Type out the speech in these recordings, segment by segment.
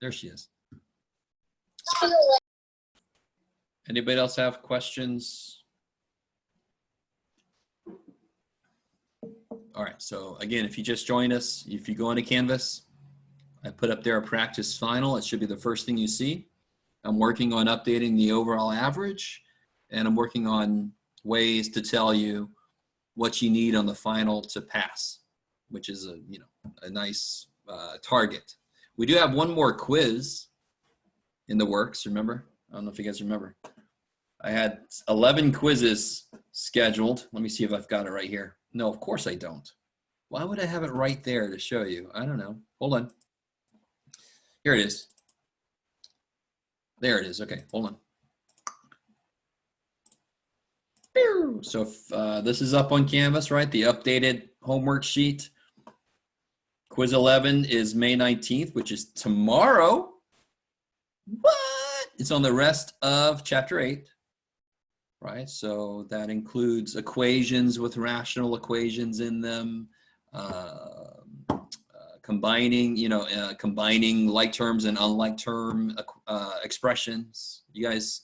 There she is. Anybody else have questions? All right, so again, if you just joined us, if you go into Canvas, I put up there a practice final. It should be the first thing you see. I'm working on updating the overall average, and I'm working on ways to tell you what you need on the final to pass, which is a nice target. We do have one more quiz in the works, remember? I don't know if you guys remember. I had 11 quizzes scheduled. Let me see if I've got it right here. No, of course I don't. Why would I have it right there to show you? I don't know. Hold on. Here it is. There it is. Okay, hold on. So this is up on Canvas, right? The updated homework sheet. Quiz 11 is May 19th, which is tomorrow. What? It's on the rest of chapter 8, right? So that includes equations with rational equations in them, combining like terms and unlike term expressions. You guys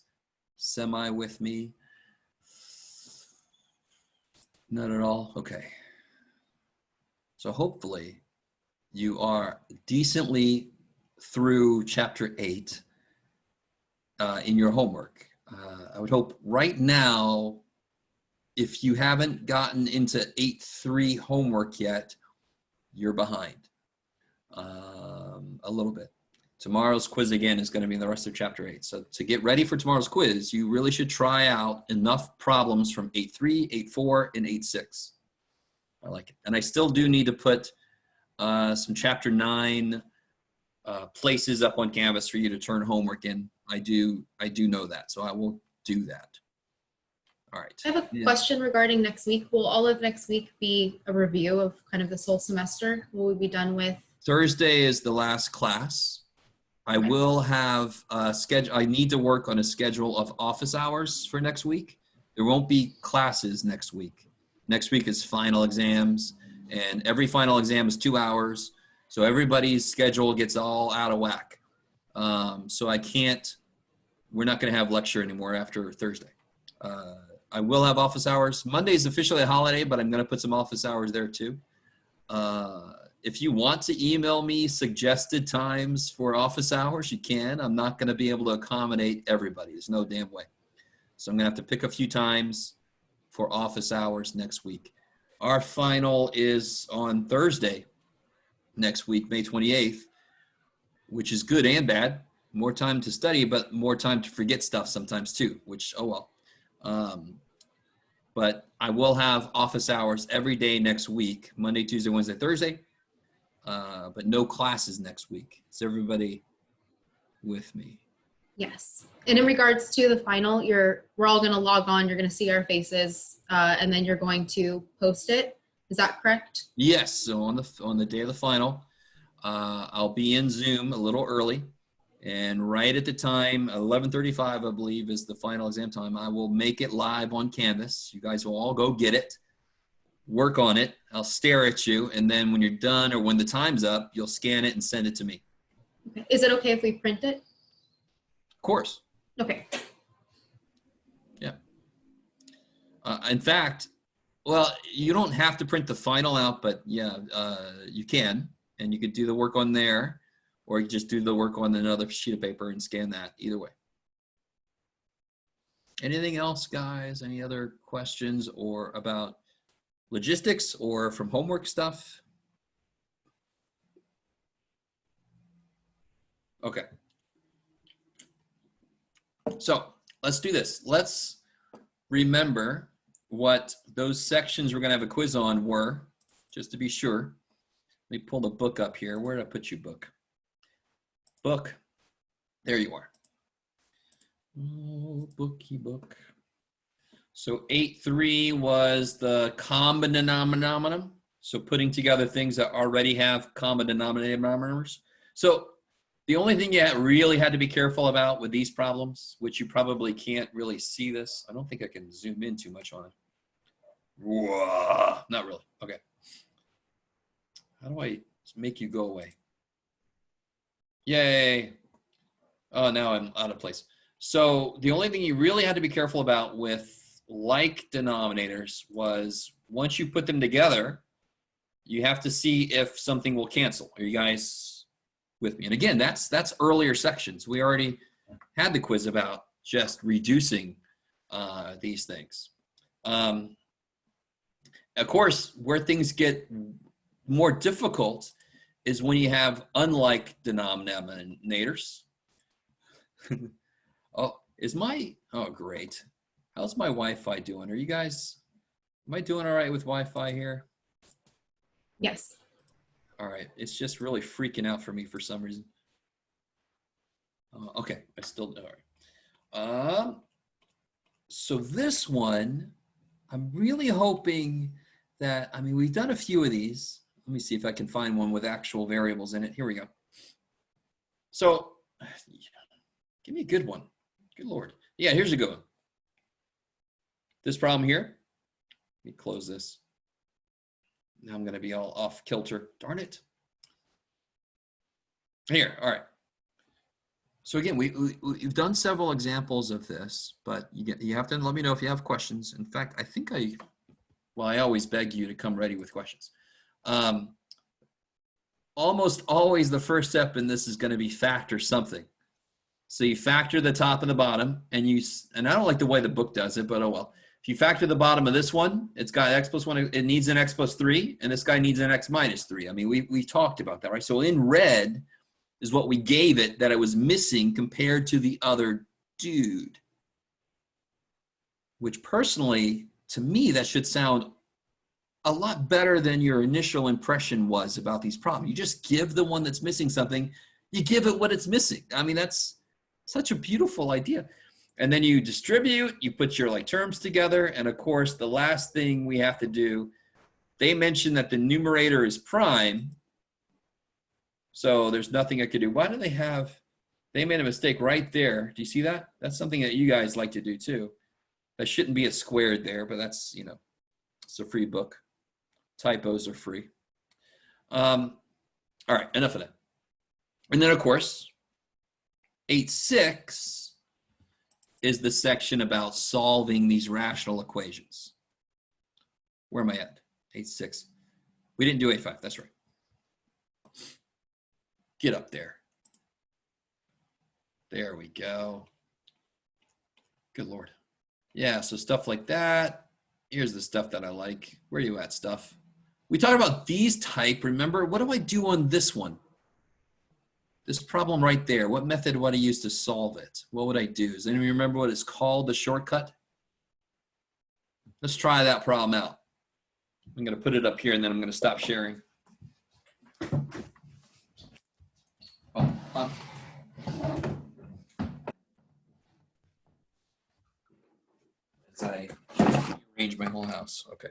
semi with me? Not at all? Okay. So hopefully you are decently through chapter 8 in your homework. I would hope right now, if you haven't gotten into 8.3 homework yet, you're behind a little bit. Tomorrow's quiz again is going to be in the rest of chapter 8. So to get ready for tomorrow's quiz, you really should try out enough problems from 8.3, 8.4, and 8.6. I like it. And I still do need to put some chapter 9 places up on Canvas for you to turn homework in. I do know that, so I will do that. All right. I have a question regarding next week. Will all of next week be a review of kind of this whole semester? Will we be done with? Thursday is the last class. I will have a schedule. I need to work on a schedule of office hours for next week. There won't be classes next week. Next week is final exams, and every final exam is 2 hours. So everybody's schedule gets all out of whack. So we're not going to have lecture anymore after Thursday. I will have office hours. Monday is officially a holiday, but I'm going to put some office hours there too. If you want to email me suggested times for office hours, you can. I'm not going to be able to accommodate everybody. There's no damn way. So I'm going to have to pick a few times for office hours next week. Our final is on Thursday next week, May 28th, which is good and bad. More time to study, but more time to forget stuff sometimes too, which, oh well. But I will have office hours every day next week, Monday, Tuesday, Wednesday, Thursday, but no classes next week. Is everybody with me? Yes. And in regards to the final, we're all going to log on. You're going to see our faces, and then you're going to post it. Is that correct? Yes. So on the day of the final, I'll be in Zoom a little early, and right at the time, 11:35, I believe, is the final exam time. I will make it live on Canvas. You guys will all go get it, work on it. I'll stare at you, and then when you're done or when the time's up, you'll scan it and send it to me. Okay. Is it okay if we print it? Of course. Okay. Yeah. In fact, well, you don't have to print the final out, but yeah, you can, and you could do the work on there, or you just do the work on another sheet of paper and scan that. Either way. Anything else, guys? Any other questions or about logistics or from homework stuff? Okay. So let's do this. Let's remember what those sections we're going to have a quiz on were, just to be sure. Let me pull the book up here. Where did I put you, book? Book. There you are. Oh, bookie book. So 8.3 was the common denominator. So putting together things that already have common denominators. So the only thing you really had to be careful about with these problems, which you probably can't really see this. I don't think I can zoom in too much on it. Whoa, not really. Okay. How do I make you go away? Yay. Oh, now I'm out of place. So the only thing you really had to be careful about with like denominators was once you put them together, you have to see if something will cancel. Are you guys with me? And again, that's earlier sections. We already had the quiz about just reducing these things. Of course, where things get more difficult is when you have unlike denominators. Oh, oh, great. How's my Wi-Fi doing? Are you guys, am I doing all right with Wi-Fi here? Yes. All right. It's just really freaking out for me for some reason. Okay. I still, all right. So this one, I'm really hoping that, I mean, we've done a few of these. Let me see if I can find one with actual variables in it. Here we go. So give me a good one. Good Lord. Yeah, here's a good one. This problem here. Let me close this. Now I'm going to be all off kilter. Darn it. Here, all right. So again, we've done several examples of this, but you have to let me know if you have questions. In fact, I think I always beg you to come ready with questions. Almost always the first step in this is going to be factor something. So you factor the top and the bottom, and I don't like the way the book does it, but oh well. If you factor the bottom of this one, it's got x plus 1, it needs an x plus 3, and this guy needs an x minus 3. I mean, we talked about that, right? So in red is what we gave it that it was missing compared to the other dude. Which personally, to me, that should sound a lot better than your initial impression was about these problems. You just give the one that's missing something, you give it what it's missing. I mean, that's such a beautiful idea. And then you distribute, you put your like terms together. And of course, the last thing we have to do, they mentioned that the numerator is prime. So there's nothing I could do. Why do they made a mistake right there. Do you see that? That's something that you guys like to do too. That shouldn't be a squared there, but that's, it's a free book. Typos are free. All right, enough of that. And then of course, 8.6 is the section about solving these rational equations. Where am I at? 8.6. We didn't do 8.5, that's right. Get up there. There we go. Good Lord. Yeah, so stuff like that. Here's the stuff that I like. Where are you at, stuff? We talked about these type. Remember, what do I do on this one? This problem right there. What method would I use to solve it? What would I do? Does anyone remember what it's called, the shortcut? Let's try that problem out. I'm going to put it up here, and then I'm going to stop sharing. As I arrange my whole house. Okay.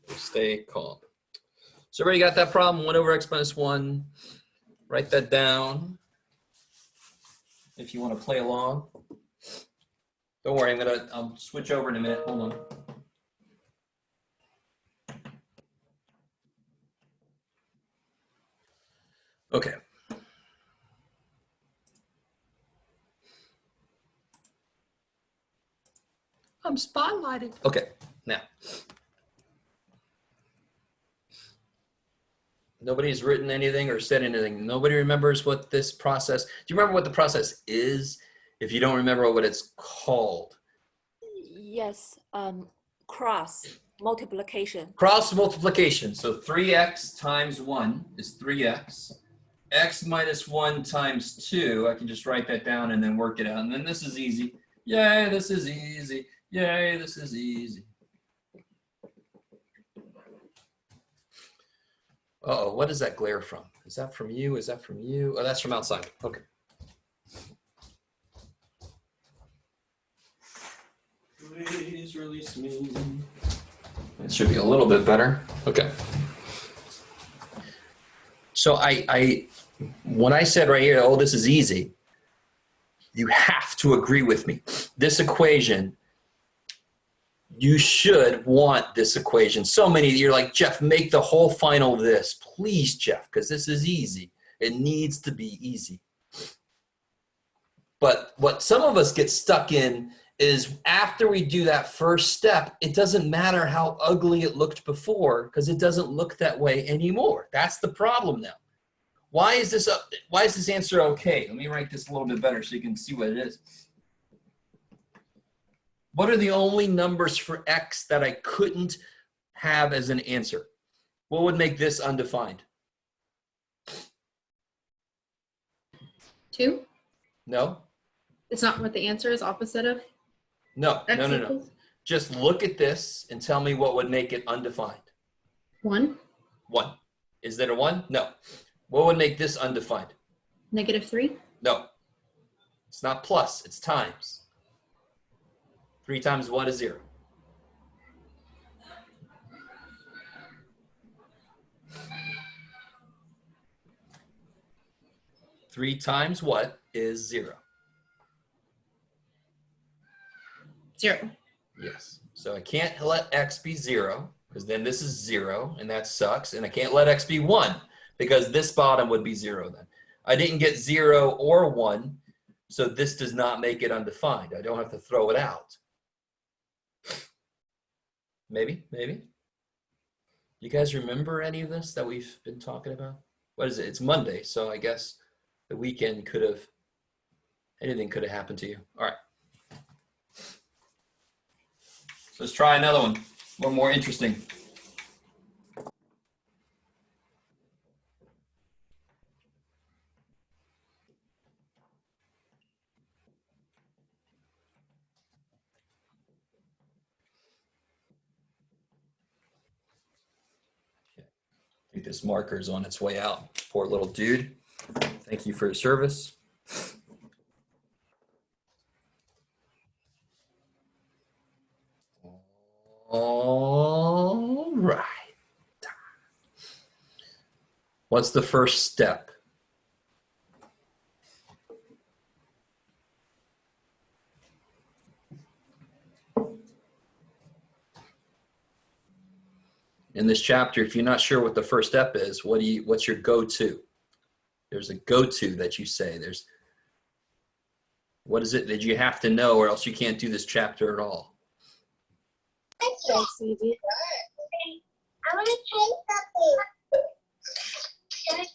Stay calm. So everybody got that problem? 1 over x minus 1. Write that down if you want to play along. Don't worry, I'll switch over in a minute. Hold on. Okay. I'm spotlighted. Okay, now. Nobody's written anything or said anything. Nobody remembers what this process, do you remember what the process is if you don't remember what it's called? Yes, cross multiplication. Cross multiplication. So 3x times 1 is 3x. X minus 1 times 2, I can just write that down and then work it out. And then this is easy. Yay, this is easy. Yay, this is easy. Uh-oh, what is that glare from? Is that from you? Is that from you? Oh, that's from outside. Okay. Please release me. It should be a little bit better. Okay. So when I said right here, oh, this is easy, you have to agree with me. This equation, you should want this equation. So many, you're like, Jeff, make the whole final this. Please, Jeff, because this is easy. It needs to be easy. But what some of us get stuck in is after we do that first step, it doesn't matter how ugly it looked before because it doesn't look that way anymore. That's the problem now. Why is this answer okay? Let me write this a little bit better so you can see what it is. What are the only numbers for x that I couldn't have as an answer? What would make this undefined? 2. No? It's not what the answer is opposite of No. x equals Just look at this and tell me what would make it undefined. 1, 1. Is that a 1? No. What would make this undefined? -3, No. It's not plus, it's times. 3 times what is 0? Three times what is 0? 0. Yes. So I can't let x be 0 because then this is 0 and that sucks. And I can't let x be 1 because this bottom would be 0 then. I didn't get 0 or 1, so this does not make it undefined. I don't have to throw it out. Maybe. You guys remember any of this that we've been talking about? What is it? It's Monday, so I guess the weekend anything could have happened to you. All right. So let's try another one more interesting. I think this marker is on its way out. Poor little dude. Thank you for your service. All right. What's the first step? In this chapter, if you're not sure what the first step is, what's your go-to? There's a go-to that you say. What is it that you have to know or else you can't do this chapter at all? LCD. I want to try something.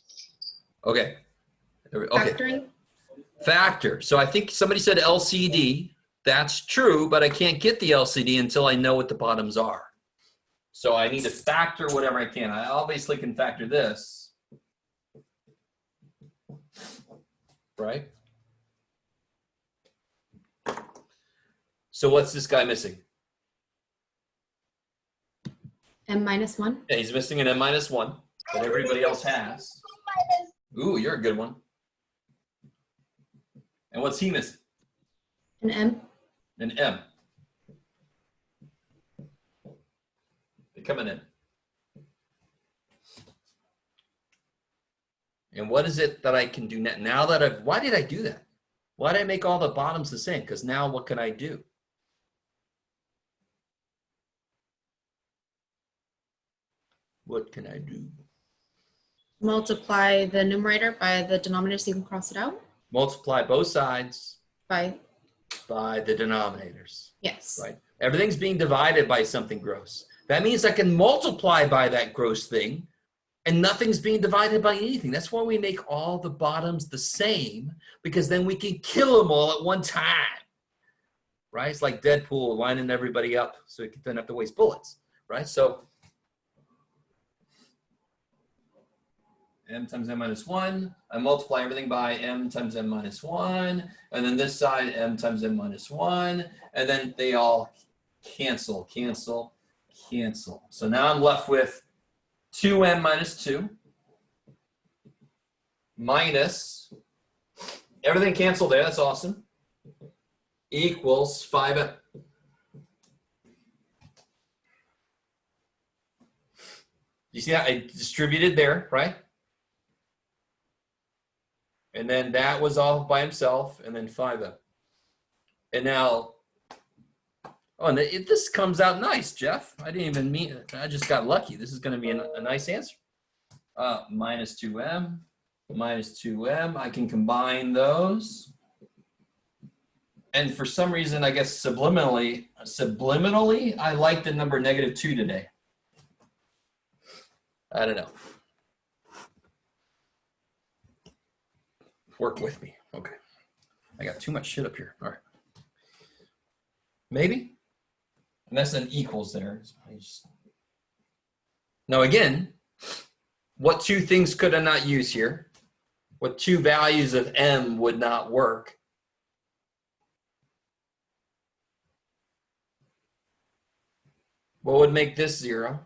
Okay. Factoring. Factor. So I think somebody said LCD. That's true, but I can't get the LCD until I know what the bottoms are. So I need to factor whatever I can. I obviously can factor this. Right? So what's this guy missing? m-1. Yeah, he's missing an m-1 that everybody else has. Ooh, you're a good one. And what's he missing? An m. An m. Become an m. And what is it that I can do now that why did I do that? Why did I make all the bottoms the same? Because now what can I do? What can I do? Multiply the numerator by the denominator so you can cross it out. Multiply both sides By, by the denominators, yes. right? Everything's being divided by something gross. That means I can multiply by that gross thing and nothing's being divided by anything. That's why we make all the bottoms the same, because then we can kill them all at one time, right? It's like Deadpool lining everybody up so he doesn't have to waste bullets, right? So m times m-1, I multiply everything by m times m-1, and then this side m times m-1, and then they all cancel. So now I'm left with 2m minus 2 minus, everything canceled there, that's awesome, equals 5m. You see that? I distributed there, right? And then that was off by himself, and then 5m. And now, oh, and this comes out nice, Jeff. I didn't even mean it. I just got lucky. This is going to be a nice answer. Minus 2m minus 2m. I can combine those. And for some reason, I guess subliminally, I like the number -2 today. I don't know. Work with me. Okay. I got too much shit up here. All right. Maybe? And that's an equals there. Now again, what two things could I not use here? What two values of m would not work? What would make this 0?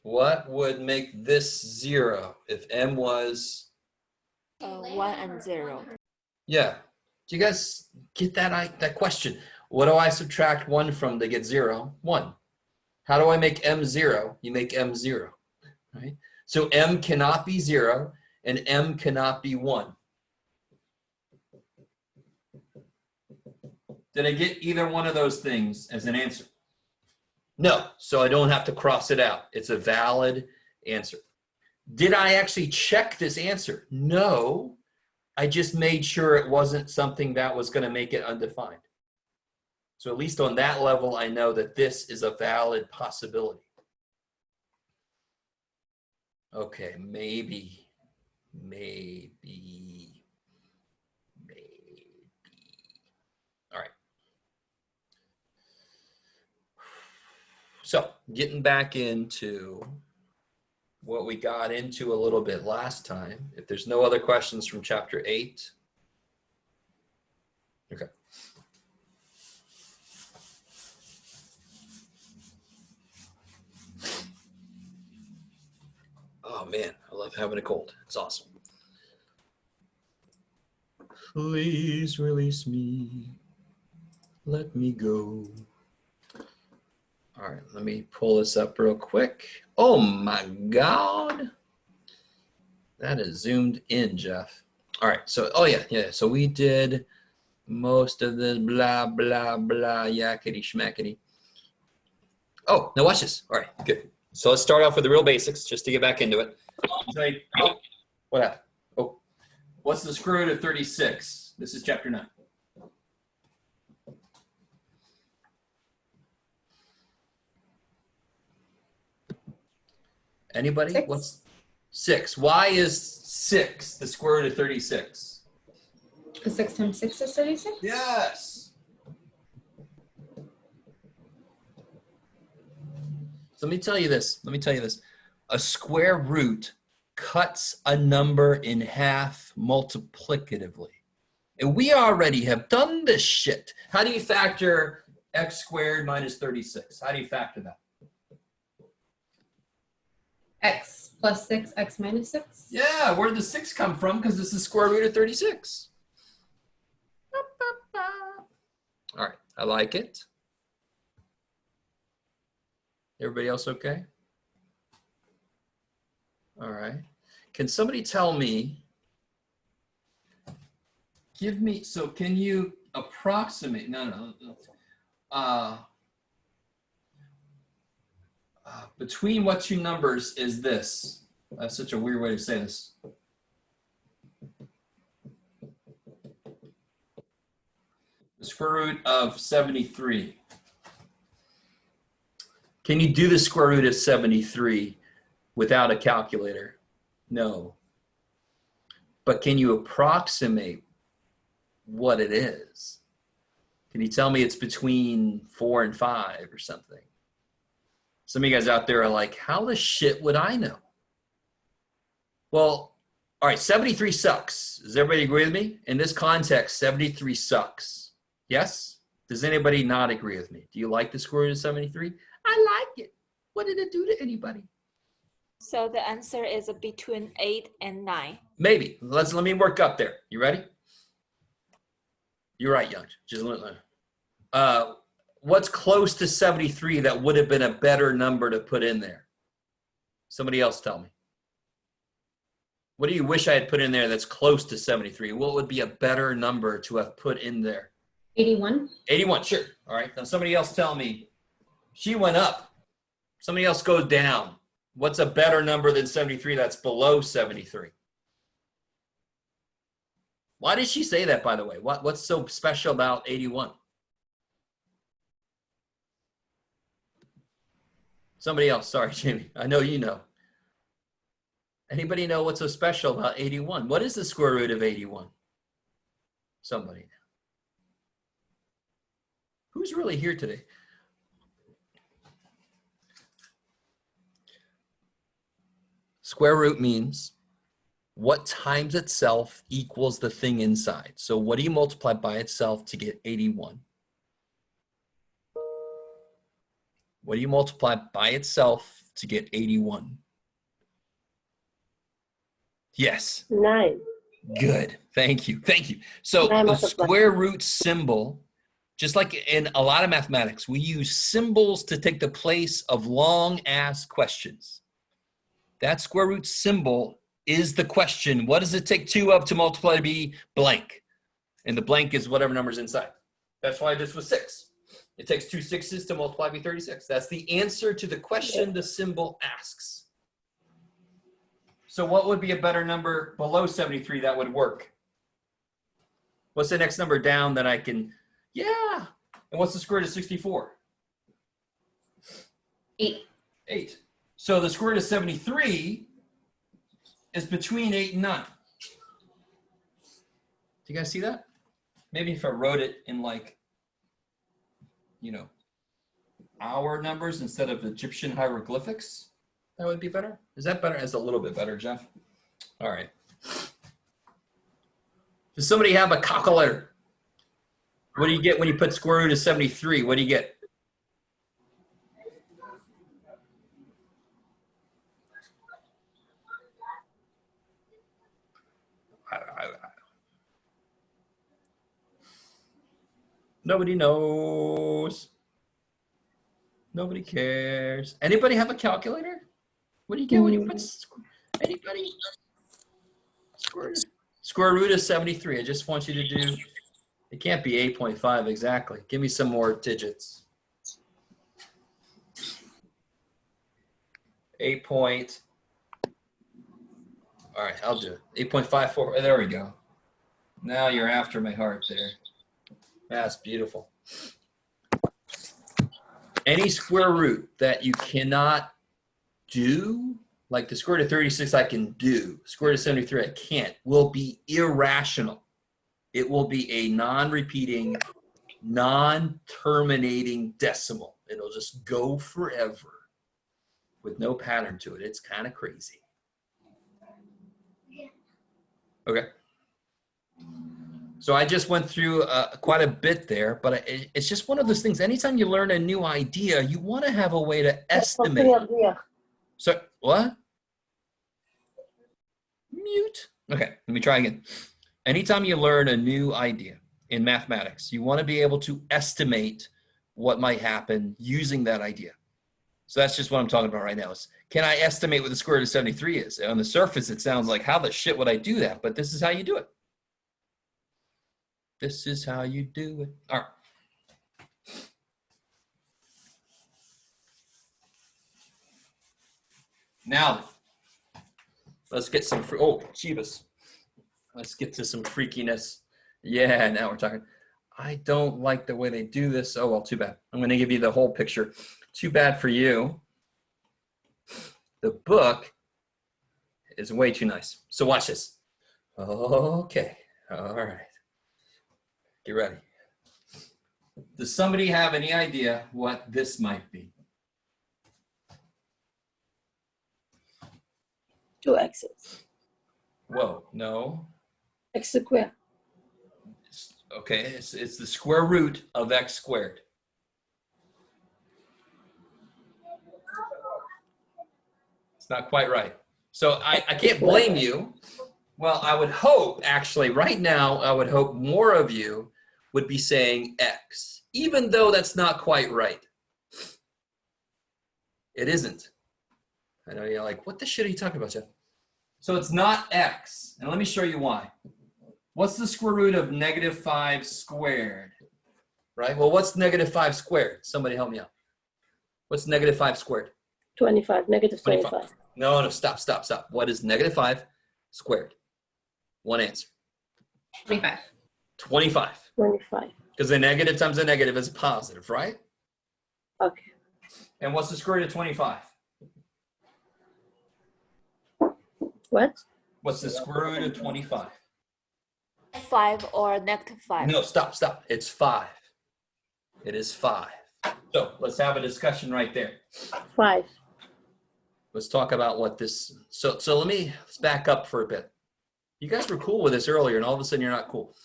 What would make this 0 if m was 1 and 0. Yeah. Do you guys get that question? What do I subtract 1 from to get 0? 1. How do I make m 0? You make m 0, right? So m cannot be 0 and m cannot be 1. Did I get either one of those things as an answer? No, so I don't have to cross it out. It's a valid answer. Did I actually check this answer? No, I just made sure it wasn't something that was going to make it undefined. So at least on that level, I know that this is a valid possibility. Okay, maybe. All right. So getting back into what we got into a little bit last time. If there's no other questions from chapter 8. Okay. Oh man, I love having a cold. It's awesome. Please release me. Let me go. All right, let me pull this up real quick. Oh my God. That is zoomed in, Jeff. All right, so, oh yeah. So we did most of this blah, blah, blah, yakety schmackety. Oh, now watch this. All right, good. So let's start off with the real basics just to get back into it. Oh, what happened? Oh, what's the square root of 36? This is chapter 9. Anybody? 6. What's 6? Why is 6 the square root of 36? Because 6 times 6 is 36? Yes. So let me tell you this. A square root cuts a number in half multiplicatively. And we already have done this shit. How do you factor x squared minus 36? How do you factor that? X plus 6, x minus 6? Yeah, where did the 6 come from? Because this is square root of 36. All right, I like it. Everybody else okay? All right. Can somebody tell me, so can you approximate, no. Between what two numbers is this? That's such a weird way to say this. The square root of 73. Can you do the square root of 73 without a calculator? No. But can you approximate what it is? Can you tell me it's between 4 and 5 or something? Some of you guys out there are like, how the shit would I know? Well, all right, 73 sucks. Does everybody agree with me? In this context, 73 sucks. Yes? Does anybody not agree with me? Do you like the square root of 73? I like it. What did it do to anybody? So the answer is between 8 and 9. Maybe. Let me work up there. You ready? You're right, Young. Just what's close to 73 that would have been a better number to put in there? Somebody else tell me. What do you wish I had put in there that's close to 73? What would be a better number to have put in there? 81. 81, sure. All right. Now somebody else tell me. She went up. Somebody else goes down. What's a better number than 73 that's below 73? Why did she say that, by the way? What's so special about 81? Somebody else. Sorry, Jamie. I know you know. Anybody know what's so special about 81? What is the square root of 81? Somebody. Who's really here today? Square root means what times itself equals the thing inside. So what do you multiply by itself to get 81? What do you multiply by itself to get 81? Yes. 9. Good. Thank you. Thank you. So the square root symbol, just like in a lot of mathematics, we use symbols to take the place of long-ass questions. That square root symbol is the question. What does it take 2 of to multiply to be blank? And the blank is whatever number's inside. That's why this was 6. It takes 2 6s to multiply to be 36. That's the answer to the question the symbol asks. So what would be a better number below 73 that would work? What's the next number down that I can, yeah. And what's the square root of 64? 8. 8. So the square root of 73 is between 8 and 9. Do you guys see that? Maybe if I wrote it in like, you know, hour numbers instead of Egyptian hieroglyphics, that would be better. Is that better? That's a little bit better, Jeff. All right. Does somebody have a calculator? What do you get when you put square root of 73? What do you get? Nobody knows. Nobody cares. Anybody have a calculator? What do you get when you put anybody? Square root of 73. I just want you to do, it can't be 8.5 exactly. Give me some more digits. 8 point. All right, I'll do it. 8.54. There we go. Now you're after my heart there. That's beautiful. Any square root that you cannot do, like the square root of 36 I can do, square root of 73 I can't, will be irrational. It will be a non-repeating, non-terminating decimal. It'll just go forever with no pattern to it. It's kind of crazy. Okay. So I just went through quite a bit there, but it's just one of those things. Anytime you learn a new idea, you want to have a way to estimate. So what? Mute. Okay, let me try again. Anytime you learn a new idea in mathematics, you want to be able to estimate what might happen using that idea. So that's just what I'm talking about right now. Is can I estimate what the square root of 73 is? On the surface, it sounds like, how the shit would I do that? But this is how you do it. This is how you do it. All right. Now, let's get some, oh, Chivas. Let's get to some freakiness. Yeah, now we're talking. I don't like the way they do this. Oh, well, too bad. I'm going to give you the whole picture. Too bad for you. The book is way too nice. So watch this. Okay. All right. Get ready. Does somebody have any idea what this might be? 2 x's. Whoa, no. X squared. Okay, it's the square root of x squared. It's not quite right. So I can't blame you. Well, I would hope, actually, right now, I would hope more of you would be saying x, even though that's not quite right. It isn't. I know you're like, what the shit are you talking about, Jeff? So it's not x, and let me show you why. What's the square root of -5 squared? right? Well, what's negative 5 squared? Somebody help me out. What's negative 5 squared? 25, negative 25. No, stop. What is negative 5 squared? One answer. 25. 25. 25. Because the negative times the negative is positive, right? Okay. And what's the square root of 25? What? What's the square root of 25? 5 or -5. No, stop. It's 5. It is 5. So let's have a discussion right there. 5. Let's talk about what this, so let's back up for a bit. You guys were cool with this earlier and all of a sudden you're not cool.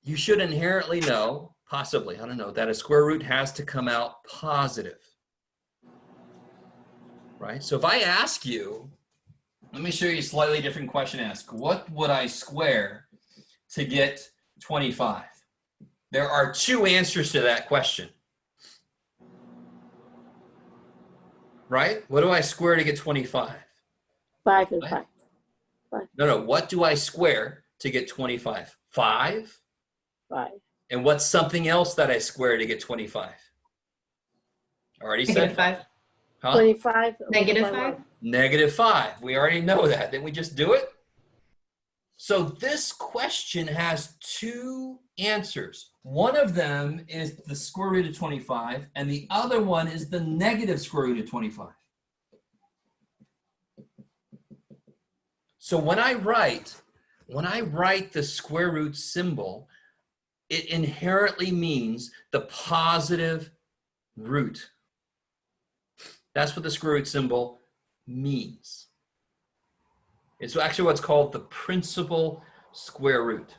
You should inherently know, possibly, I don't know, that a square root has to come out positive. Right? So if I ask you, let me show you a slightly different question to ask. What would I square to get 25? There are 2 answers to that question. Right? What do I square to get 25? 5 and Right? 5. No. What do I square to get 25? 5? 5. And what's something else that I square to get 25? Already said. Negative 5. Huh? 25. Negative 5. Negative 5. We already know that. Didn't we just do it? So this question has 2 answers. One of them is the square root of 25, and the other one is the negative square root of 25. So when I write the square root symbol, it inherently means the positive root. That's what the square root symbol means. It's actually what's called the principal square root.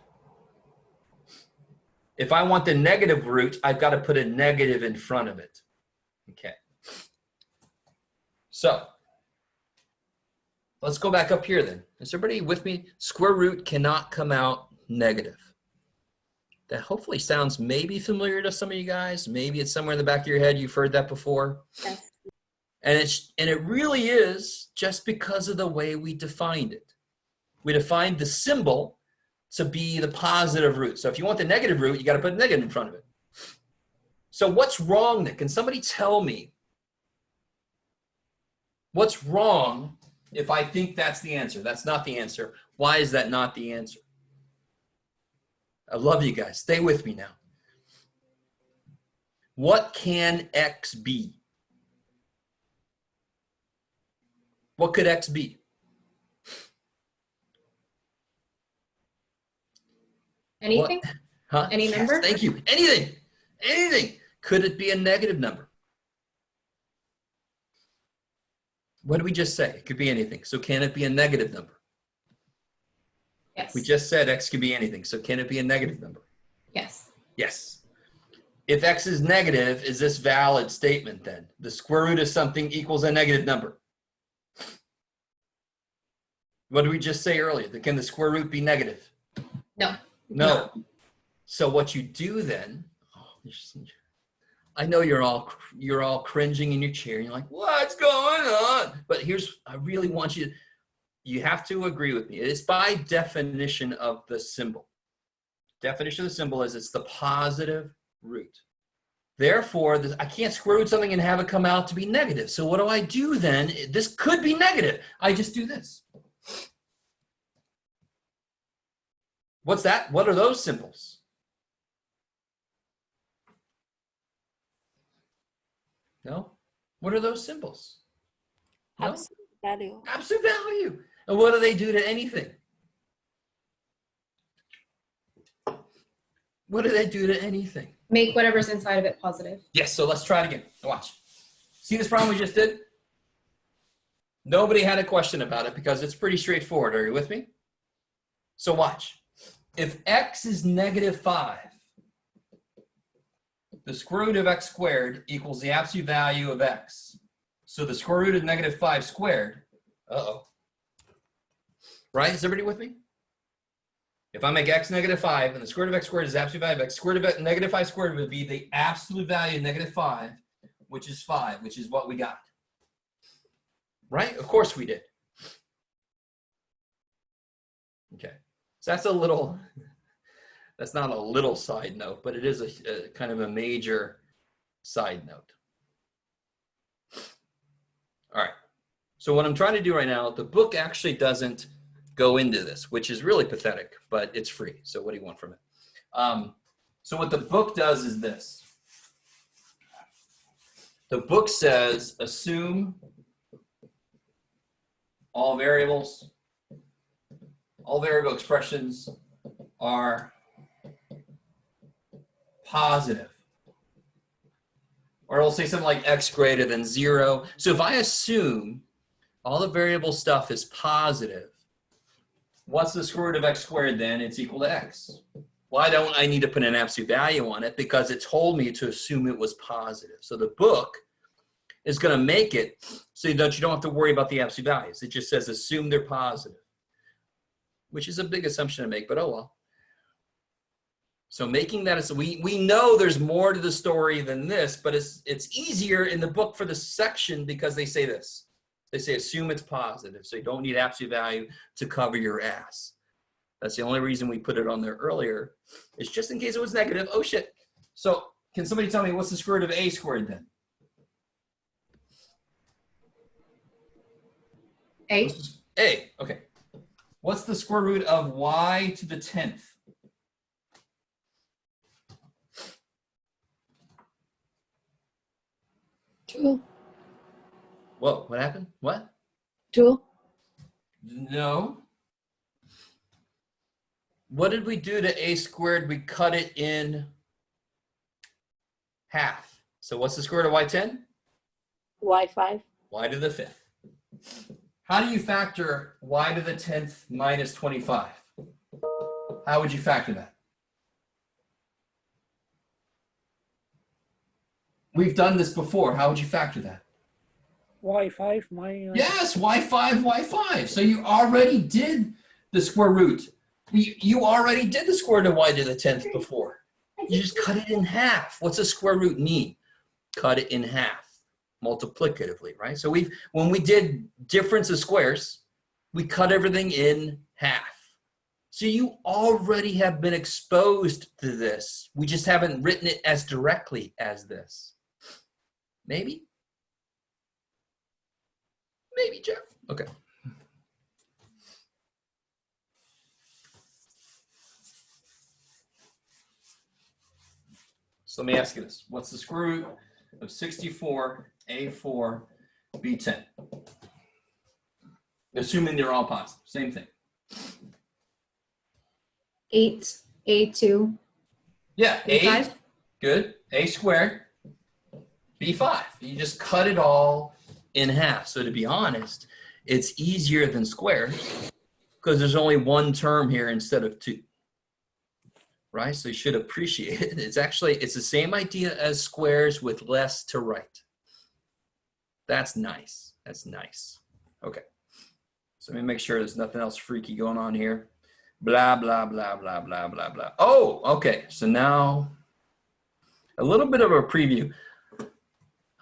If I want the negative root, I've got to put a negative in front of it. Okay. So let's go back up here then. Is everybody with me? Square root cannot come out negative. That hopefully sounds maybe familiar to some of you guys. Maybe it's somewhere in the back of your head. You've heard that before. Yes. And it really is just because of the way we defined it. We defined the symbol to be the positive root. So if you want the negative root, you got to put a negative in front of it. So what's wrong then? Can somebody tell me what's wrong if I think that's the answer? That's not the answer. Why is that not the answer? I love you guys. Stay with me now. What can X be? What could X be? Anything? What? Huh? Any Yes, number? thank you. Anything. Anything. Could it be a negative number? What did we just say? It could be anything. So can it be a negative number? Yes. We just said X could be anything. So can it be a negative number? Yes. Yes. If X is negative, is this valid statement then? The square root of something equals a negative number. What did we just say earlier? Can the square root be negative? No. No. So what you do then, I know you're all cringing in your chair. And you're like, what's going on? But I really want you have to agree with me. It's by definition of the symbol. Definition of the symbol is it's the positive root. Therefore, I can't square root something and have it come out to be negative. So what do I do then? This could be negative. I just do this. What's that? What are those symbols? No? What are those symbols? No? Absolute value. Absolute value. And what do they do to anything? What do they do to anything? Make whatever's inside of it positive. Yes, so let's try it again. Watch. See this problem we just did? Nobody had a question about it because it's pretty straightforward. Are you with me? So watch. If X is negative 5, the square root of X squared equals the absolute value of X. So the square root of negative 5 squared, right? Is everybody with me? If I make X negative 5 and the square root of X squared is the absolute value of X, square root of negative 5 squared would be the absolute value of negative 5, which is 5, which is what we got. Right? Of course we did. Okay. So that's a little That's not a little side note, but it is a kind of a major side note. All right. So what I'm trying to do right now, the book actually doesn't go into this, which is really pathetic, but it's free. So what do you want from it? So what the book does is this. The book says, assume all variable expressions are positive. Or it'll say something like x greater than 0. So if I assume all the variable stuff is positive, what's the square root of x squared then? It's equal to x. Why don't I need to put an absolute value on it? Because it told me to assume it was positive. So the book is going to make it so you don't have to worry about the absolute values. It just says assume they're positive, which is a big assumption to make, but oh well. So making that is, we know there's more to the story than this, but it's easier in the book for the section because they say this. They say assume it's positive, so you don't need absolute value to cover your ass. That's the only reason we put it on there earlier. It's just in case it was negative. Oh shit. So can somebody tell me what's the square root of a squared then? A. A, okay. What's the square root of y to the 10th? Two. Whoa, what happened? What? 2. No. What did we do to a squared? We cut it in half. So what's the square root of y10? Y5. Y to the 5th. How do you factor y to the 10th minus 25? How would you factor that? We've done this before. How would you factor that? Y5 minus. Yes, y5, y5. So you already did the square root. You already did the square root of y to the 10th before. You just cut it in half. What's a square root mean? Cut it in half, multiplicatively, right? So when we did difference of squares, we cut everything in half. So you already have been exposed to this. We just haven't written it as directly as this. Maybe? Maybe, Jeff. Okay. So let me ask you this. What's the square root of 64, A4, B10? Assuming they're all positive. Same thing. 8. A2. Yeah, B5? 8. Good. A squared. B5. You just cut it all in half. So to be honest, it's easier than squares because there's only one term here instead of two. Right? So you should appreciate it. It's the same idea as squares with less to write. That's nice. That's nice. Okay. So let me make sure there's nothing else freaky going on here. Blah, blah, blah, blah, blah, blah, blah. Oh, okay. So now a little bit of a preview.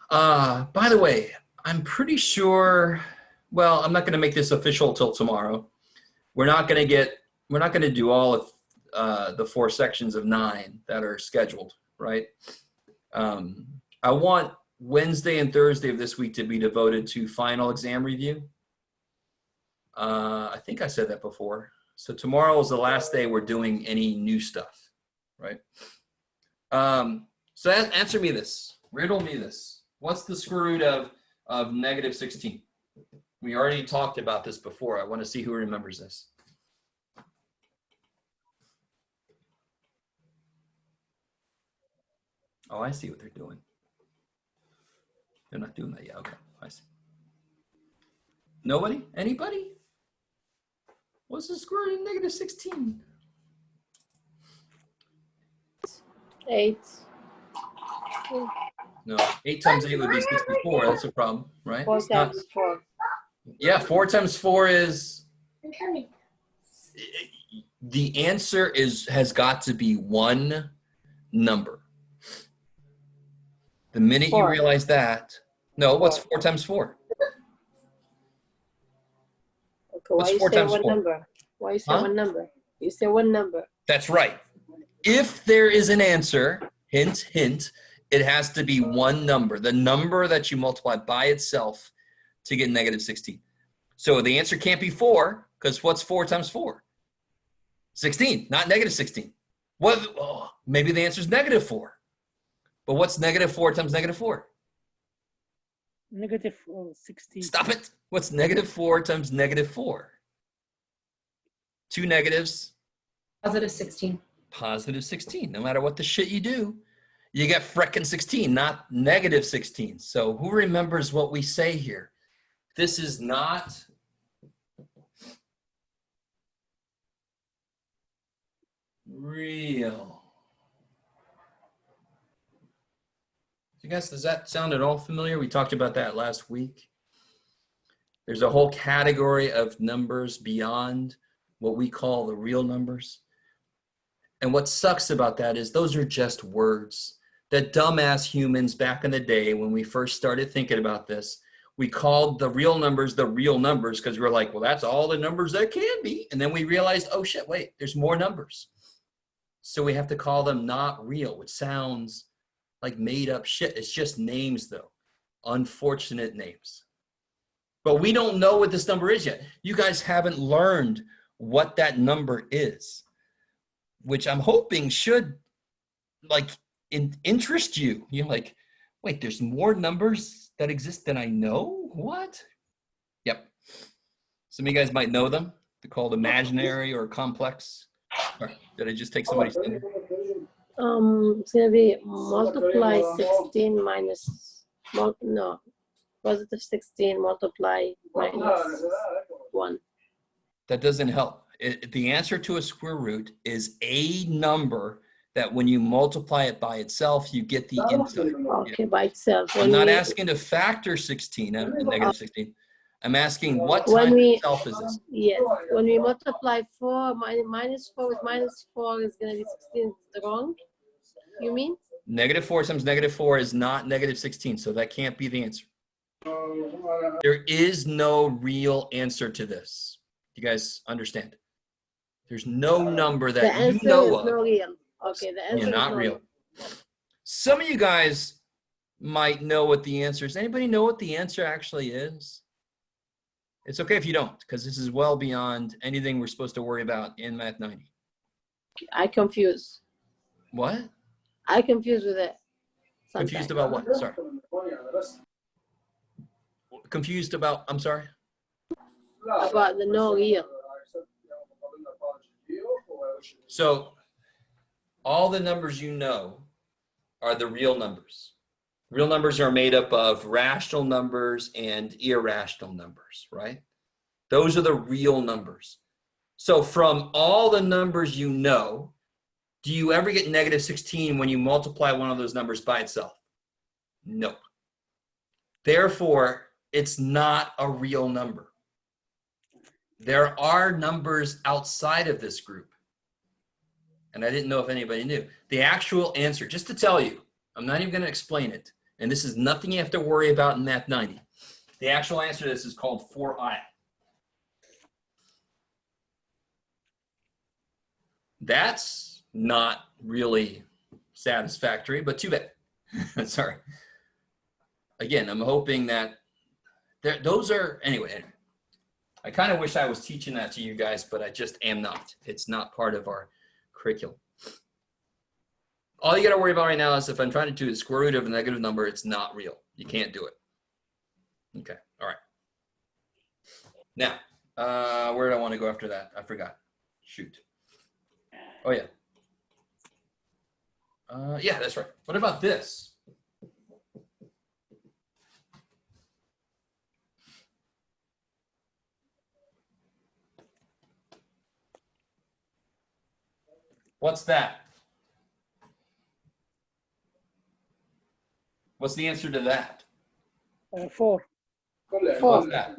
By the way, I'm pretty sure, well, I'm not going to make this official till tomorrow. We're not going to do all of the 4 sections of 9 that are scheduled, right? I want Wednesday and Thursday of this week to be devoted to final exam review. I think I said that before. So tomorrow is the last day we're doing any new stuff, right? So answer me this, riddle me this. What's the square root of negative 16? We already talked about this before. I want to see who remembers this. Oh, I see what they're doing. They're not doing that yet. Okay, I see. Nobody? Anybody? What's the square root of negative 16? 8. No, 8 times 8 would be 64. That's a problem, right? 4 It's not- times 4. Yeah, 4 times 4 is... The answer has got to be one number. The minute you 4. realize that... No, what's 4. 4 times 4? Okay, What's why you 4 say times one 4? number? Why you say Huh? one number? You say one number. That's right. if there is an answer, hint, hint, it has to be one number, the number that you multiply by itself to get negative 16. So the answer can't be 4, because what's 4 times 4? 16, not negative 16. What? Oh, maybe the answer is negative 4. But what's negative 4 times negative 4? Negative 16. Stop it. What's negative 4 times negative 4? 2 negatives. Positive 16. Positive 16. No matter what the shit you do, you get frickin' 16, not negative 16. So who remembers what we say here? This is not real. You guys, does that sound at all familiar? We talked about that last week. There's a whole category of numbers beyond what we call the real numbers. And what sucks about that is those are just words that dumbass humans back in the day when we first started thinking about this, we called the real numbers because we were like, well, that's all the numbers that can be. And then we realized, oh shit, wait, there's more numbers. So we have to call them not real, which sounds like made up shit. It's just names though, unfortunate names. But we don't know what this number is yet. You guys haven't learned what that number is, which I'm hoping should like interest you. You're like, wait, there's more numbers that exist than I know? What? Yep. Some of you guys might know them. They're called imaginary or complex. Or did I just take somebody's thunder? It's gonna be multiply 16 minus, no, positive 16 multiply minus 1. That doesn't help. The answer to a square root is a number that when you multiply it by itself, you get the inside. Okay, by itself. I'm not asking to factor 16, negative 16. I'm asking what When time we- itself is this? Yes, when we multiply 4, minus 4 with minus 4 is gonna be 16 wrong, you mean? Negative 4 times negative 4 is not negative 16, so that can't be the answer. There is no real answer to this. You guys understand? There's no number The that you answer know is of. no real. Okay, the answer Yeah, is not no real. Some of you guys might know what the answer is. Anybody know what the answer actually is? It's okay if you don't, because this is well beyond anything we're supposed to worry about in Math 90. I confuse. What? I confuse with it. Confused sometimes. about what? Sorry. Confused about, I'm sorry? About the no real. So all the numbers you know are the real numbers. Real numbers are made up of rational numbers and irrational numbers, right? Those are the real numbers. So from all the numbers you know, do you ever get negative 16 when you multiply one of those numbers by itself? No. Therefore, it's not a real number. There are numbers outside of this group. And I didn't know if anybody knew. The actual answer, just to tell you, I'm not even going to explain it. And this is nothing you have to worry about in Math 90. The actual answer to this is called 4i. That's not really satisfactory, but too bad. Sorry. Again, I'm hoping that those are, anyway, I kind of wish I was teaching that to you guys, but I just am not. It's not part of our curriculum. All you got to worry about right now is if I'm trying to do the square root of a negative number, it's not real. You can't do it. Okay, all right. Now, where did I want to go after that? I forgot. Shoot. Oh, yeah. Yeah, that's right. What about this? What's that? What's the answer to that? 4. What's that?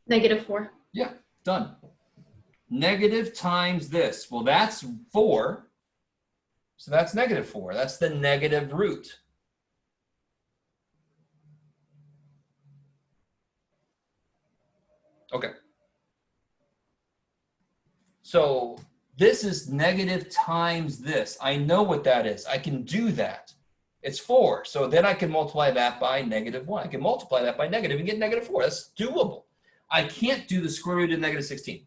Negative 4. Yeah, done. Negative times this. Well, that's 4. So that's negative 4. That's the negative root. Okay. So This is negative times this. I know what that is. I can do that. It's 4. So then I can multiply that by -1. I can multiply that by negative and get -4. That's doable. I can't do the square root of -16.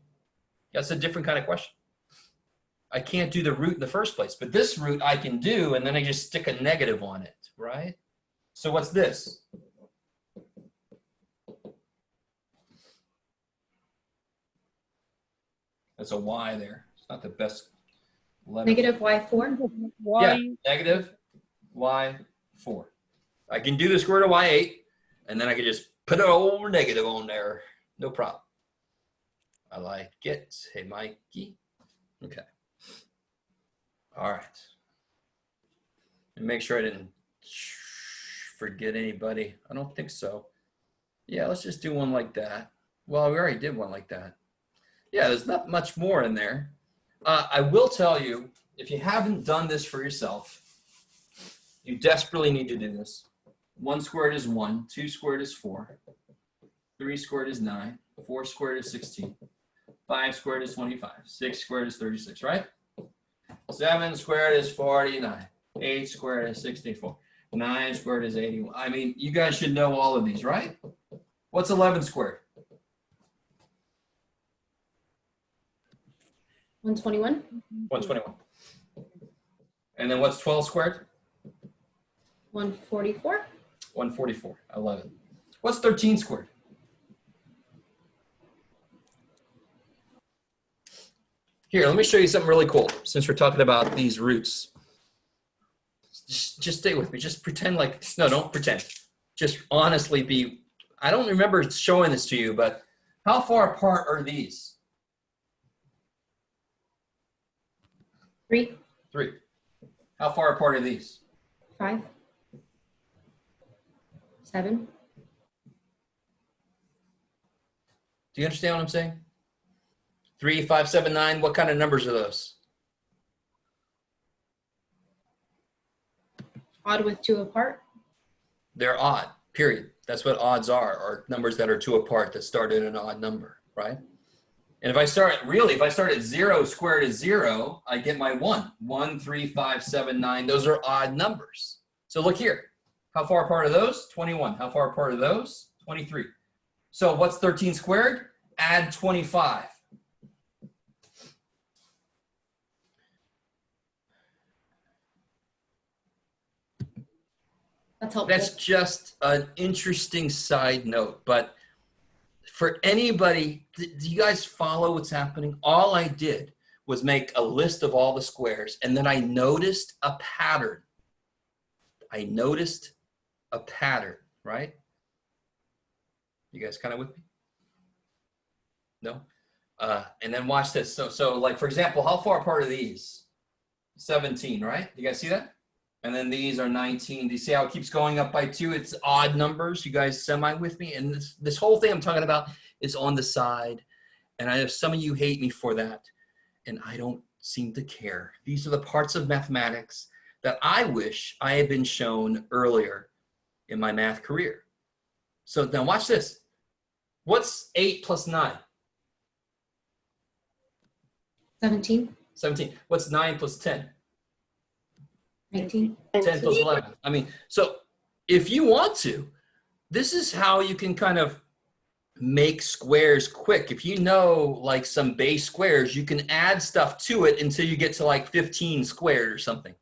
That's a different kind of question. I can't do the root in the first place, but this root I can do, and then I just stick a negative on it, right? So what's this? That's a y there. It's not the best letter. Negative y4. Y, Yeah, negative y4. I can do the square root of y8, and then I can just put an old negative on there. No problem. I like it. Hey, Mikey. Okay. All right. And make sure I didn't forget anybody. I don't think so. Yeah, let's just do one like that. Well, we already did one like that. Yeah, there's not much more in there. I will tell you, if you haven't done this for yourself, you desperately need to do this. 1 squared is 1, 2 squared is 4, 3 squared is 9, 4 squared is 16, 5 squared is 25, 6 squared is 36, right? 7 squared is 49, 8 squared is 64, 9 squared is 81. I mean, you guys should know all of these, right? What's 11 squared? 121. 121. And then what's 12 squared? 144. 144. 11. What's 13 squared? Here, let me show you something really cool since we're talking about these roots. Just stay with me. Just pretend like, no, don't pretend. Just honestly be, I don't remember showing this to you, but how far apart are these? 3, 3. How far apart are these? 5, 7. Do you understand what I'm saying? 3, 5, 7, 9. What kind of numbers are those? Odd with 2 apart. They're odd, period. That's what odds are numbers that are 2 apart that start in an odd number, right? And if I start at 0 squared is 0, I get my 1. 1, 3, 5, 7, 9. Those are odd numbers. So look here. How far apart are those? 21. How far apart are those? 23. So what's 13 squared? Add 25. That's helpful. That's just an interesting side note, but for anybody, do you guys follow what's happening? All I did was make a list of all the squares, and then I noticed a pattern. I noticed a pattern, right? You guys kind of with me? No? And then watch this. So like, for example, how far apart are these? 17, right? You guys see that? And then these are 19. Do you see how it keeps going up by 2? It's odd numbers. You guys semi with me? And this whole thing I'm talking about is on the side. And I know some of you hate me for that. And I don't seem to care. These are the parts of mathematics that I wish I had been shown earlier in my math career. So now watch this. What's 8 plus 9? 17. 17. What's 9 plus 10? 19. 10 plus 11. I mean, so if you want to, this is how you can kind of make squares quick. If you know like some base squares, you can add stuff to it until you get to like 15 squared or something.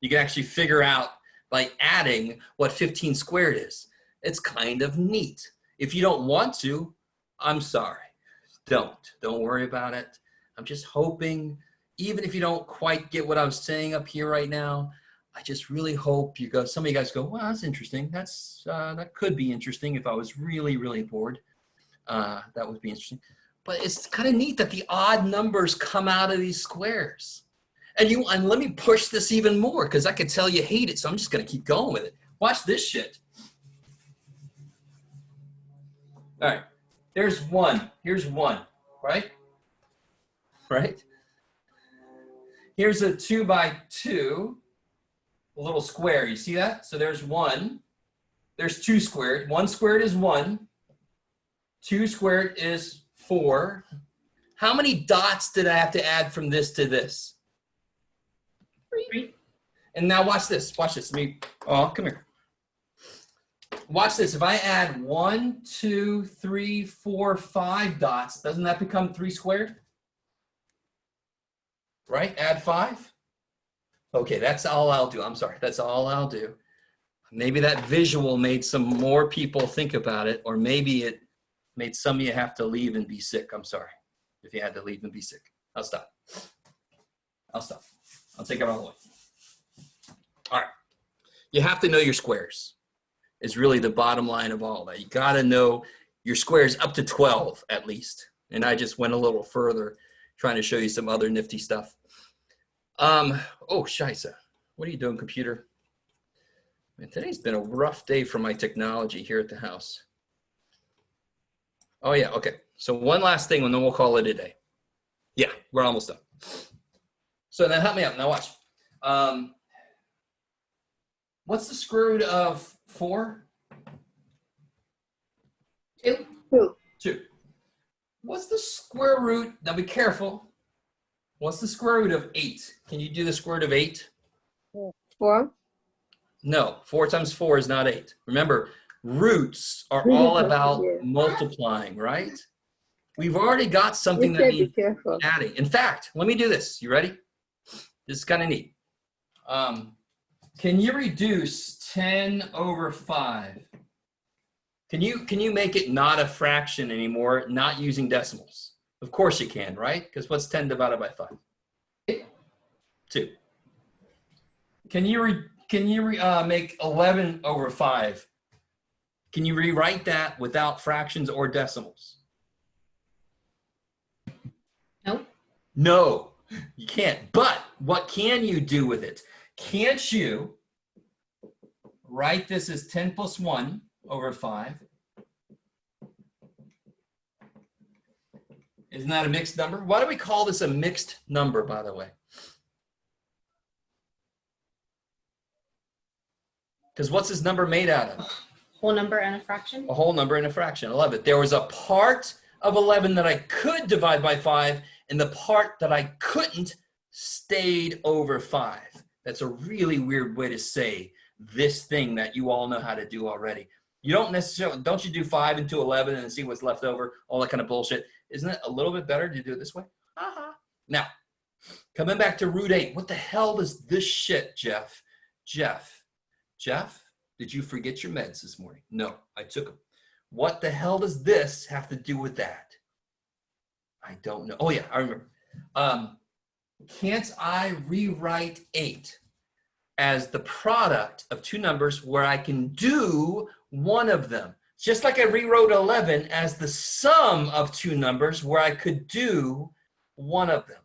You can actually figure out by adding what 15 squared is. It's kind of neat. If you don't want to, I'm sorry. Don't worry about it. I'm just hoping, even if you don't quite get what I was saying up here right now, I just really hope you go, some of you guys go, well, that's interesting. That could be interesting if I was really, really bored. That would be interesting. But it's kind of neat that the odd numbers come out of these squares. And let me push this even more because I could tell you hate it, so I'm just going to keep going with it. Watch this shit. All right, there's 1. Here's 1, right? Right? Here's a 2 by 2, a little square. You see that? So there's 1. There's 2 squared. 1 squared is 1. 2 squared is 4. How many dots did I have to add from this to this? 3. And now watch this. Watch this. Come here. Watch this. If I add 1, 2, 3, 4, 5 dots, doesn't that become 3 squared? Right? Add 5? Okay, that's all I'll do. I'm sorry. That's all I'll do. Maybe that visual made some more people think about it, or maybe it made some of you have to leave and be sick. I'm sorry if you had to leave and be sick. I'll stop. I'll take it all the way. All right. You have to know your squares. Is really the bottom line of all that. You got to know your squares up to 12 at least. And I just went a little further trying to show you some other nifty stuff. Oh, Scheisse. What are you doing, computer? Man, today's been a rough day for my technology here at the house. Oh, yeah. Okay. So one last thing, and then we'll call it a day. Yeah, we're almost done. So now help me out. Now watch. What's the square root of 4? 2. 2. What's the square root? Now be careful. What's the square root of 8? Can you do the square root of 8? 4. No, 4 times 4 is not 8. Remember, roots are all about multiplying, right? We've already got something that Be needs careful. adding. In fact, let me do this. You ready? This is kind of neat. Can you reduce 10 over 5? Can you make it not a fraction anymore, not using decimals? Of course you can, right? Because what's 10 divided by 5? 2. Can you make 11 over 5? Can you rewrite that without fractions or decimals? No. No, you can't. But what can you do with it? Can't you write this as 10 plus 1 over 5? Isn't that a mixed number? Why do we call this a mixed number, by the way? Because what's this number made out of? Whole number and a fraction. A whole number and a fraction. I love it. There was a part of 11 that I could divide by 5, and the part that I couldn't stayed over 5. That's a really weird way to say this thing that you all know how to do already. You don't necessarily, don't you do 5 into 11 and see what's left over, all that kind of bullshit. Isn't it a little bit better to do it this way? Now, coming back to root 8, what the hell is this shit, Jeff? Jeff, did you forget your meds this morning? No, I took them. What the hell does this have to do with that? I don't know. Oh yeah, I remember. Can't I rewrite 8 as the product of two numbers where I can do one of them? Just like I rewrote 11 as the sum of two numbers where I could do one of them.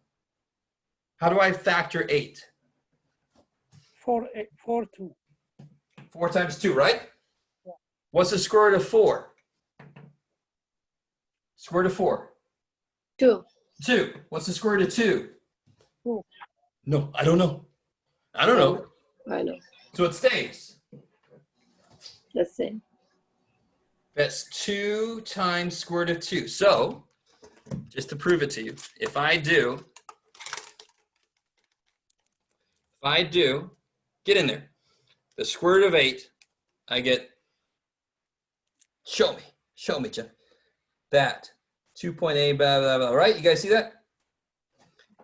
How do I factor 8? 4, 2. 4 times 2, right? Yeah. What's the square root of 4? Square root of 4? 2. 2. What's the square root of 2? 2. No, I don't know. I don't know. I know. So it stays. Let's see. That's 2 times square root of 2. So, just to prove it to you, if I do, get in there, the square root of 8, I get, show me, Jeff, that 2.8, blah, blah, blah, right? You guys see that?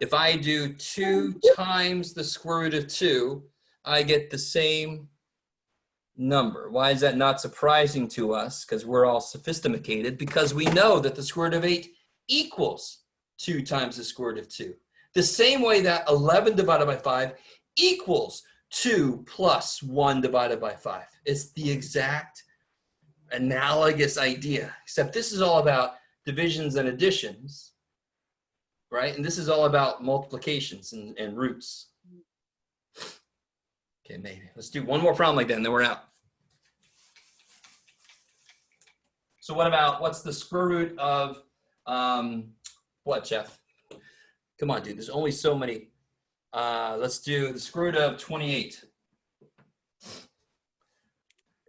If I do 2 times the square root of 2, I get the same number. Why is that not surprising to us? Because we're all sophisticated, because we know that the square root of 8 equals 2 times the square root of 2. The same way that 11 divided by 5 equals 2 plus 1 divided by 5. It's the exact analogous idea, except this is all about divisions and additions, right? And this is all about multiplications and roots. Okay, maybe. Let's do one more problem like that, and then we're out. So what about, what's the square root of, what, Jeff? Come on, dude. There's only so many. Let's do the square root of 28.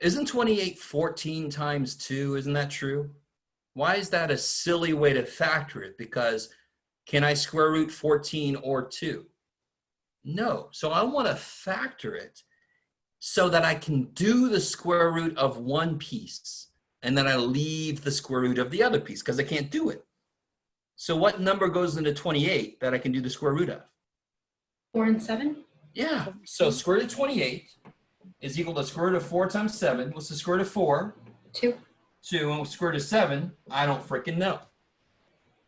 Isn't 28 14 times 2? Isn't that true? Why is that a silly way to factor it? Because Can I square root 14 or 2? No. So I want to factor it so that I can do the square root of one piece and then I leave the square root of the other piece because I can't do it. So what number goes into 28 that I can do the square root of? 4 and 7? Yeah. So square root of 28 is equal to square root of 4 times 7. What's the square root of 4? 2. 2. And square root of 7? I don't freaking know.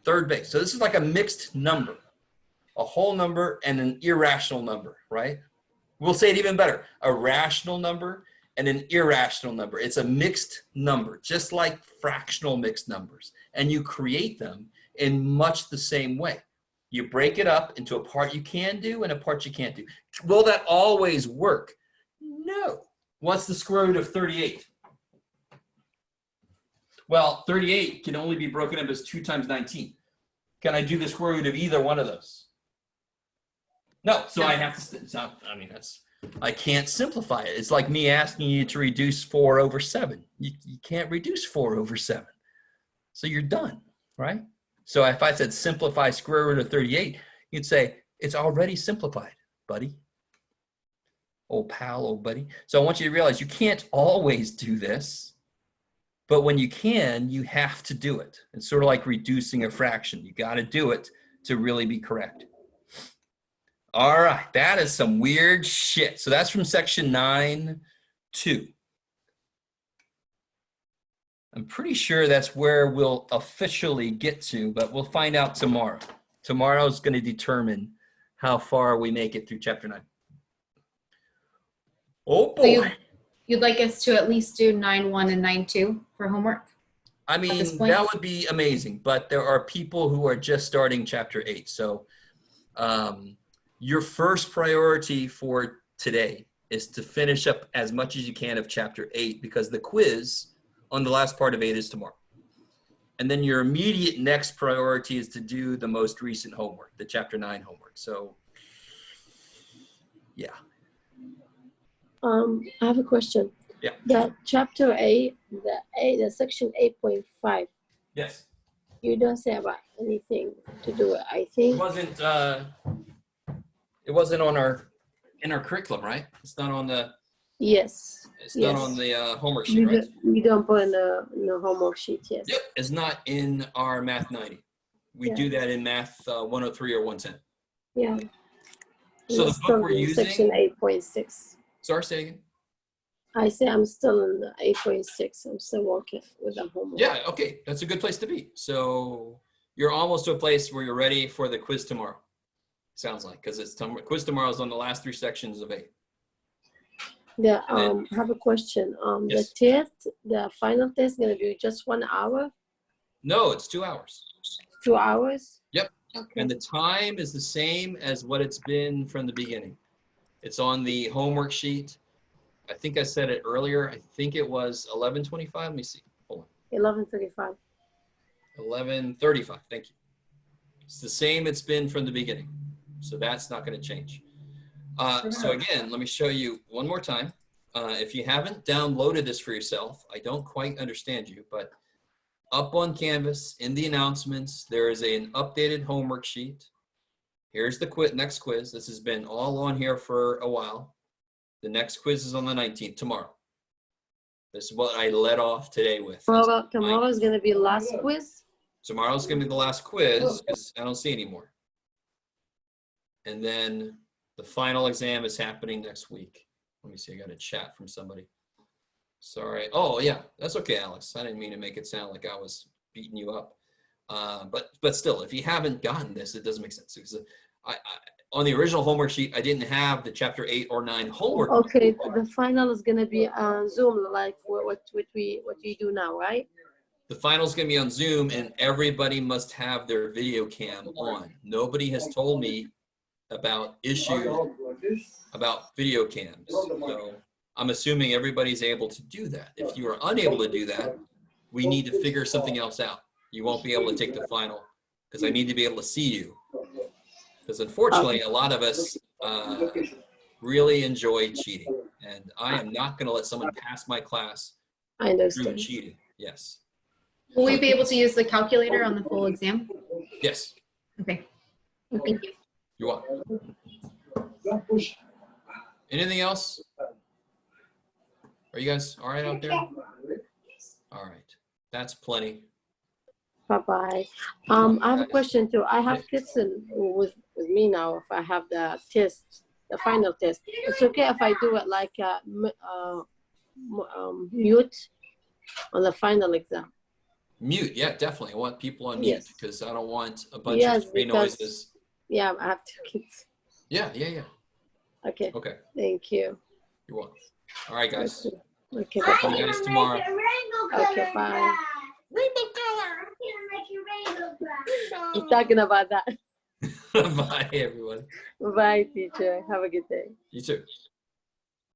Third base. So this is like a mixed number. A whole number and an irrational number, right? We'll say it even better. A rational number and an irrational number. It's a mixed number, just like fractional mixed numbers. And you create them in much the same way. You break it up into a part you can do and a part you can't do. Will that always work? No. What's the square root of 38? Well, 38 can only be broken up as 2 times 19. Can I do the square root of either one of those? No. So I have to, I can't simplify it. It's like me asking you to reduce 4 over 7. You can't reduce 4 over 7. So you're done, right? So if I said simplify square root of 38, you'd say, it's already simplified, buddy. Old pal, old buddy. So I want you to realize you can't always do this, but when you can, you have to do it. It's sort of like reducing a fraction. You got to do it to really be correct. All right, that is some weird shit. So that's from section 9-2. I'm pretty sure that's where we'll officially get to, but we'll find out tomorrow. Tomorrow is going to determine how far we make it through chapter 9. Oh boy. So you'd like us to at least do 9-1 and 9-2 for homework? I mean, that would be amazing, but there are people who are just starting chapter 8. So your first priority for today is to finish up as much as you can of chapter 8 because the quiz on the last part of 8 is tomorrow. And then your immediate next priority is to do the most recent homework, the chapter 9 homework. So, yeah. I have a question. Yeah. The chapter 8, the section 8.5. Yes. You don't say about anything to do with, I think. It wasn't on in our curriculum, right? It's not on the. Yes. It's not on the homework sheet, right? You don't put in the homework sheet, yes. Yep, it's not in our Math 90. We do that in Math 103 or 110. Yeah. So the book we're using. Section 8.6. Sorry, say again. I say I'm still in the 8.6. I'm still working with the homework. Yeah, okay, that's a good place to be. So you're almost to a place where you're ready for the quiz tomorrow. Sounds like, because it's quiz tomorrow is on the last 3 sections of 8. I have a question. Yes. The test, the final test is gonna be just 1 hour? No, it's 2 hours. 2 hours? Yep. Okay. And the time is the same as what it's been from the beginning. It's on the homework sheet. I think I said it earlier. I think it was 11:25. Let me see. Hold on. 11:35. 11:35. Thank you. It's the same it's been from the beginning. So that's not going to change. So again, let me show you one more time. If you haven't downloaded this for yourself, I don't quite understand you, but up on Canvas in the announcements, there is an updated homework sheet. Here's the next quiz. This has been all on here for a while. The next quiz is on the 19th, tomorrow. This is what I led off today with. Tomorrow is gonna be last quiz? Tomorrow's going to be the last quiz because I don't see any more. And then the final exam is happening next week. Let me see. I got a chat from somebody. Sorry. Oh, yeah. That's okay, Alex. I didn't mean to make it sound like I was beating you up. But still, if you haven't gotten this, it doesn't make sense. Because on the original homework sheet, I didn't have the chapter 8 or 9 homework. Okay, the final is gonna be on Zoom, like what we do now, right? The final is going to be on Zoom, and everybody must have their video cam on. Nobody has told me about issues about video cams. So I'm assuming everybody's able to do that. If you are unable to do that, we need to figure something else out. You won't be able to take the final because I need to be able to see you. Because unfortunately, a lot of us really enjoy cheating. And I am not going to let someone pass my class I through understand. cheating. Yes. Will we be able to use the calculator on the full exam? Yes. Okay. Thank you. You're welcome. Anything else? Are you guys all right out there? All right. That's plenty. Bye-bye. I have a question too. I have kids with me now. If I have the test, the final test, it's okay if I do it like mute on the final exam. Mute, yeah, definitely. I want people on mute Yes. because I don't want a bunch Yes, of stray because- noises. Yeah, I have 2 kids. Yeah. Okay. Okay, Thank you. you're welcome. All right, guys. Okay. Talk to Bye. you guys tomorrow. Okay. Bye. Rainbow color. I'm gonna make you rainbow color. I'm talking about that. Bye, everyone. Bye, teacher. Have a good day. You too.